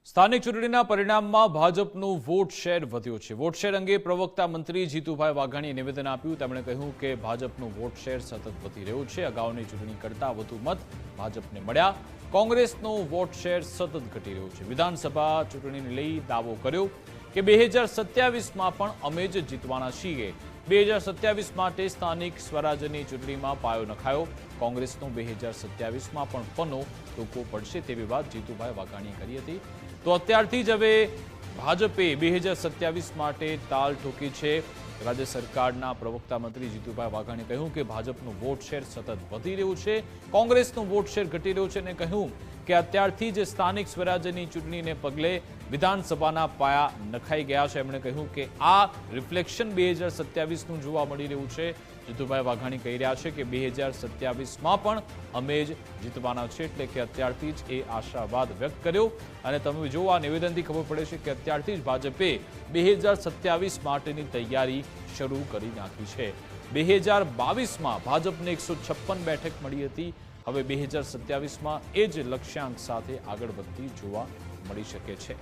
સ્થાનિક ચૂંટણીના પરિણામમાં ભાજપનું વોટ શેર વધ્યો છે। વોટ શેર અંગે પ્રવક્તા મંત્રી જીતુભાઈ વાઘાણીએ નિવેદન આપ્યું। તેમણે કહ્યું કે ભાજપનું વોટ શેર સતત વધી રહ્યું છે। અગાઉની ચૂંટણી કરતાં વધુ મત ભાજપને મળ્યા। કોંગ્રેસનું વોટ શેર સતત ઘટી રહ્યું છે। વિધાનસભા ચૂંટણીને લઈ દાવો કર્યો કે 2027માં પણ અમે જ જીતવાના છીએ। 2027 માટે સ્થાનિક સ્વરાજ્યની ચૂંટણીમાં પાયો નખાયો। કોંગ્રેસનો 2027માં પણ પન્નો ટૂંકો પડશે તેવી વાત જીતુભાઈ વાઘાણીએ કરી હતી। તો અત્યારથી જ હવે ભાજપે 2027 માટે તાલ ઠોકી છે। રાજ્ય સરકારના પ્રવક્તા મંત્રી જીતુભાઈ વાઘાણીએ કહ્યું કે ભાજપનું વોટ શેર સતત વધી રહ્યું છે, કોંગ્રેસનું વોટ શેર ઘટી રહ્યું છે અને કહ્યું કે અત્યારથી જ સ્થાનિક સ્વરાજ્યની ચૂંટણીને પગલે વિધાનસભાના પાયા નખાઈ ગયા છે। એમણે કહ્યું કે આ રિફ્લેક્શન 2027નું જોવા મળી રહ્યું છે। જીતુભાઈ વાઘાણી કહી રહ્યા છે કે 2027માં પણ અમે જ જીતવાના છે, એટલે કે અત્યારથી જ એ આશાવાદ વ્યક્ત કર્યો। અને તમે જો આ નિવેદનથી ખબર પડે છે કે અત્યારથી જ ભાજપે 2027 માટેની તૈયારી શરૂ કરી નાખી છે। 2022માં ભાજપને 156 બેઠક મળી હતી। હવે 2027માં એ જ લક્ષ્યાંક સાથે આગળ વધતી જોવા મળી શકે છે।